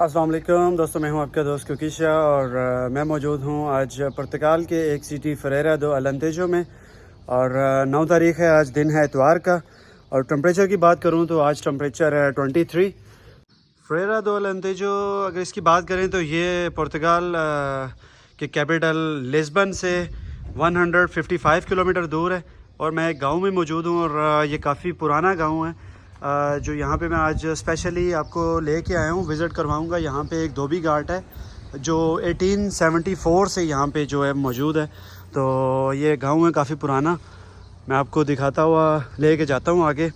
अस्सलाम वालेकुम दोस्तों, मैं हूं आपका दोस्त कुकीशा और मैं मौजूद हूं आज पुर्तगाल के एक सिटी फेरेरा दो अलेंतेजो में। और 9 तारीख़ है, आज दिन है इतवार का। और टेम्परेचर की बात करूं तो आज टेम्परेचर है 23। फेरेरा दो अलेंतेजो अगर इसकी बात करें तो ये पुर्तगाल के कैपिटल लिस्बन से 155 किलोमीटर दूर है। और मैं एक गाँव में मौजूद हूँ और ये काफ़ी पुराना गाँव है जो यहाँ पे मैं आज स्पेशली आपको लेके आया हूँ, विज़िट करवाऊँगा। यहाँ पे एक धोबी घाट है जो 1874 से यहाँ पे जो है मौजूद है। तो ये गांव है काफ़ी पुराना, मैं आपको दिखाता हुआ लेके जाता हूँ आगे।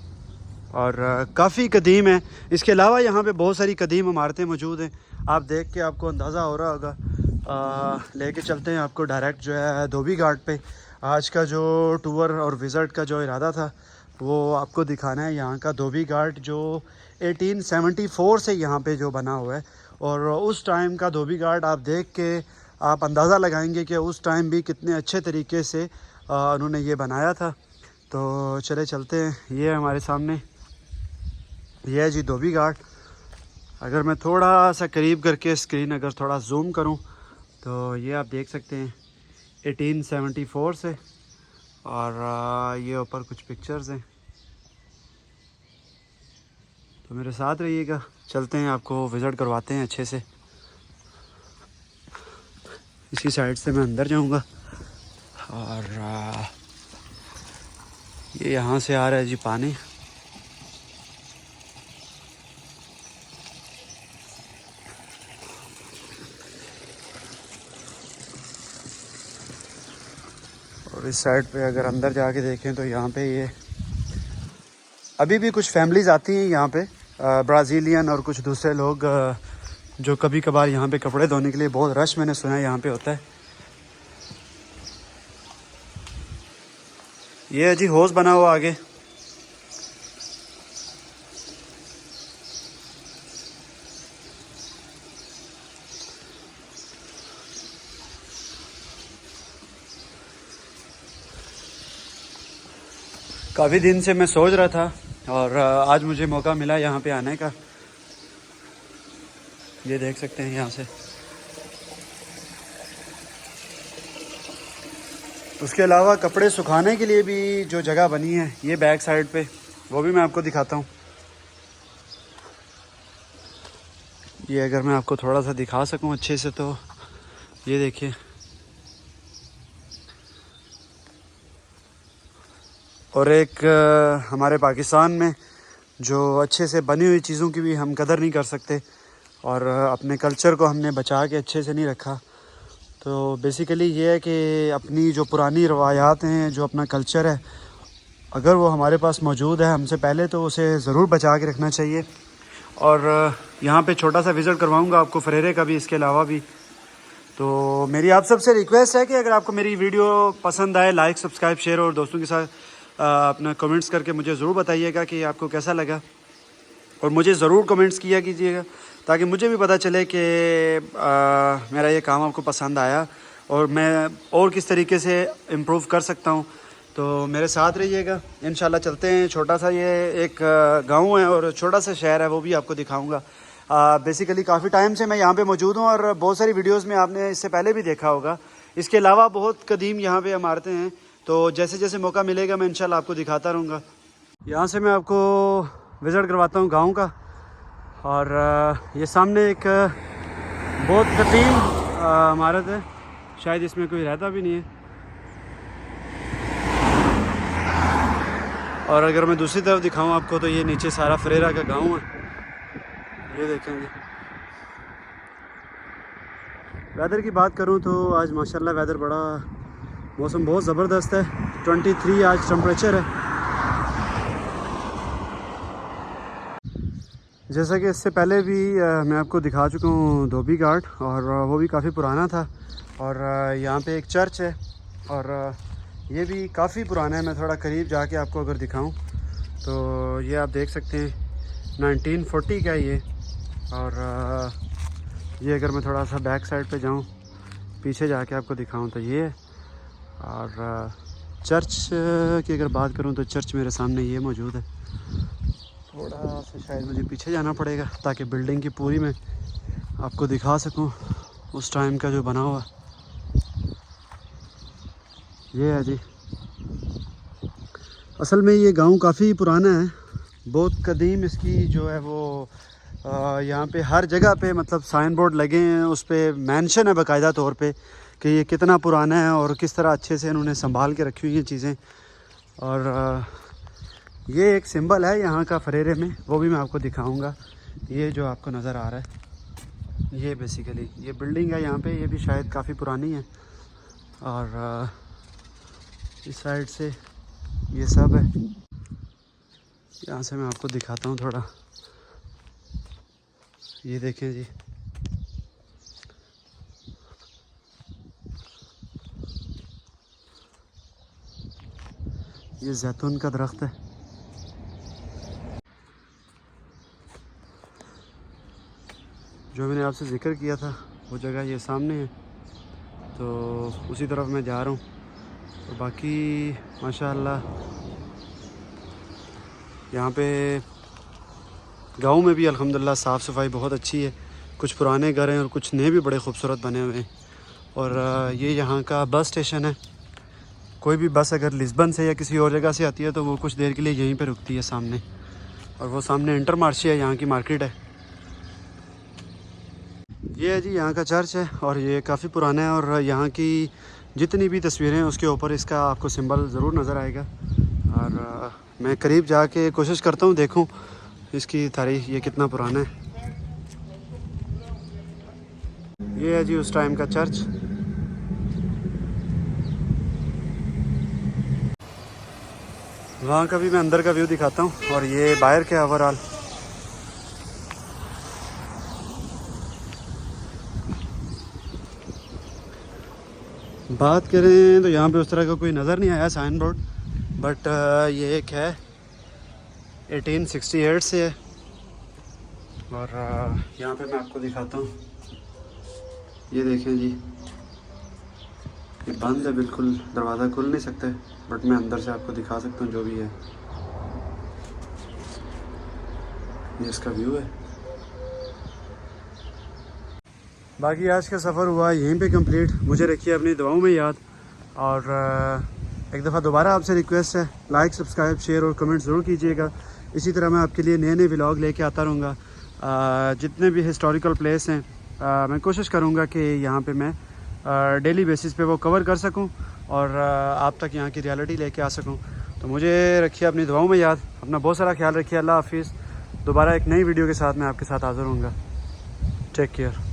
और काफ़ी कदीम है। इसके अलावा यहाँ पे बहुत सारी कदीम इमारतें मौजूद हैं, आप देख के आपको अंदाज़ा हो रहा होगा। लेके चलते हैं आपको डायरेक्ट जो है धोबी घाट पे। आज का जो टूर और विज़िट का जो इरादा था वो आपको दिखाना है यहाँ का धोबी घाट जो 1874 से यहाँ पे जो बना हुआ है। और उस टाइम का धोबी घाट आप देख के आप अंदाज़ा लगाएंगे कि उस टाइम भी कितने अच्छे तरीके से उन्होंने ये बनाया था। तो चले चलते हैं, ये हमारे सामने ये है जी धोबी घाट। अगर मैं थोड़ा सा करीब करके स्क्रीन अगर थोड़ा जूम करूं तो ये आप देख सकते हैं 1874 से। और ये ऊपर कुछ पिक्चर्स हैं, तो मेरे साथ रहिएगा, चलते हैं आपको विज़िट करवाते हैं अच्छे से। इसी साइड से मैं अंदर जाऊंगा और ये यहाँ से आ रहा है जी पानी। और इस साइड पे अगर अंदर जाके देखें तो यहाँ पे ये अभी भी कुछ फैमिलीज़ आती हैं यहाँ पे, ब्राज़ीलियन और कुछ दूसरे लोग जो कभी कभार यहाँ पे कपड़े धोने के लिए, बहुत रश मैंने सुना है यहाँ पे होता है। ये है जी हौज़ बना हुआ आगे। काफ़ी दिन से मैं सोच रहा था और आज मुझे मौका मिला यहाँ पे आने का। ये देख सकते हैं यहाँ से। उसके अलावा कपड़े सुखाने के लिए भी जो जगह बनी है ये बैक साइड पे, वो भी मैं आपको दिखाता हूँ। ये अगर मैं आपको थोड़ा सा दिखा सकूँ अच्छे से तो ये देखिए। और एक हमारे पाकिस्तान में जो अच्छे से बनी हुई चीज़ों की भी हम कदर नहीं कर सकते और अपने कल्चर को हमने बचा के अच्छे से नहीं रखा। तो बेसिकली ये है कि अपनी जो पुरानी रवायात हैं, जो अपना कल्चर है, अगर वो हमारे पास मौजूद है हमसे पहले तो उसे ज़रूर बचा के रखना चाहिए। और यहाँ पे छोटा सा विज़िट करवाऊँगा आपको फेरेरा का भी, इसके अलावा भी। तो मेरी आप सबसे रिक्वेस्ट है कि अगर आपको मेरी वीडियो पसंद आए, लाइक सब्सक्राइब शेयर और दोस्तों के साथ अपना कमेंट्स करके मुझे ज़रूर बताइएगा कि आपको कैसा लगा। और मुझे ज़रूर कमेंट्स किया कीजिएगा ताकि मुझे भी पता चले कि मेरा ये काम आपको पसंद आया और मैं और किस तरीके से इम्प्रूव कर सकता हूँ। तो मेरे साथ रहिएगा, इंशाल्लाह चलते हैं। छोटा सा ये एक गांव है और छोटा सा शहर है, वो भी आपको दिखाऊंगा। बेसिकली काफ़ी टाइम से मैं यहाँ पे मौजूद हूँ और बहुत सारी वीडियोस में आपने इससे पहले भी देखा होगा। इसके अलावा बहुत कदीम यहाँ पे इमारतें हैं, तो जैसे जैसे मौका मिलेगा मैं इंशाल्लाह आपको दिखाता रहूँगा। यहाँ से मैं आपको विज़िट करवाता हूँ गांव का। और ये सामने एक बहुत कदीम इमारत है, शायद इसमें कोई रहता भी नहीं है। और अगर मैं दूसरी तरफ दिखाऊं आपको तो ये नीचे सारा फेरेरा का गांव है, ये देखेंगे। वेदर की बात करूं तो आज माशाल्लाह वेदर बड़ा, मौसम बहुत ज़बरदस्त है। 23 आज टेम्परेचर है। जैसा कि इससे पहले भी मैं आपको दिखा चुका हूँ धोबी घाट, और वो भी काफ़ी पुराना था। और यहाँ पे एक चर्च है और ये भी काफ़ी पुराना है। मैं थोड़ा करीब जाके आपको अगर दिखाऊं तो ये आप देख सकते हैं 1940 का ये। और ये अगर मैं थोड़ा सा बैक साइड पे जाऊं, पीछे जाके आपको दिखाऊं तो ये है। और चर्च की अगर बात करूं तो चर्च मेरे सामने ये मौजूद है। थोड़ा सा शायद मुझे पीछे जाना पड़ेगा ताकि बिल्डिंग की पूरी मैं आपको दिखा सकूं उस टाइम का जो बना हुआ। ये है जी, असल में ये गांव काफ़ी पुराना है, बहुत कदीम इसकी जो है वो यहाँ पे हर जगह पे मतलब साइन बोर्ड लगे हैं, उस पर मेंशन है बाकायदा तौर पे कि ये कितना पुराना है और किस तरह अच्छे से इन्होंने संभाल के रखी हुई हैं चीज़ें। और ये एक सिंबल है यहाँ का फरेरे में, वो भी मैं आपको दिखाऊंगा। ये जो आपको नज़र आ रहा है ये बेसिकली ये बिल्डिंग है यहाँ पे, ये भी शायद काफ़ी पुरानी है। और इस साइड से ये सब है, यहाँ से मैं आपको दिखाता हूँ थोड़ा। ये देखें जी, ये जैतून का दरख्त है। जो मैंने आपसे ज़िक्र किया था वो जगह ये सामने है, तो उसी तरफ मैं जा रहा हूँ। और बाकी माशाअल्लाह यहाँ पे गांव में भी अल्हम्दुलिल्लाह साफ़ सफाई बहुत अच्छी है। कुछ पुराने घर हैं और कुछ नए भी बड़े खूबसूरत बने हुए हैं। और ये यहाँ का बस स्टेशन है। कोई भी बस अगर लिस्बन से या किसी और जगह से आती है तो वो कुछ देर के लिए यहीं पे रुकती है सामने। और वो सामने इंटरमार्शे है, यहाँ की मार्केट है। ये है जी यहाँ का चर्च है और ये काफ़ी पुराना है। और यहाँ की जितनी भी तस्वीरें हैं उसके ऊपर इसका आपको सिंबल ज़रूर नज़र आएगा। और मैं करीब जाके कोशिश करता हूँ देखूँ इसकी तारीख, ये कितना पुराना है। ये है जी उस टाइम का चर्च। वहाँ का भी मैं अंदर का व्यू दिखाता हूँ और ये बाहर के ओवरऑल। बात करें तो यहाँ पे उस तरह का कोई नज़र नहीं आया साइन बोर्ड, बट ये एक है 1868 से है। और यहाँ पे मैं आपको दिखाता हूँ, ये देखें जी, ये बंद है बिल्कुल, दरवाज़ा खुल नहीं सकता, बट मैं अंदर से आपको दिखा सकता हूँ जो भी है। ये इसका व्यू है। बाकी आज का सफ़र हुआ यहीं पे कंप्लीट। मुझे रखिए अपनी दुआओं में याद। और एक दफ़ा दोबारा आपसे रिक्वेस्ट है, लाइक सब्सक्राइब शेयर और कमेंट ज़रूर कीजिएगा। इसी तरह मैं आपके लिए नए नए व्लॉग लेके आता रहूँगा। जितने भी हिस्टोरिकल प्लेस हैं मैं कोशिश करूँगा कि यहाँ पे मैं डेली बेसिस पे वो कवर कर सकूँ और आप तक यहाँ की रियलिटी लेके आ सकूँ। तो मुझे रखिए अपनी दुआओं में याद। अपना बहुत सारा ख्याल रखिए। अल्लाह हाफिज़। दोबारा एक नई वीडियो के साथ मैं आपके साथ हाज़िर होऊंगा। Take care.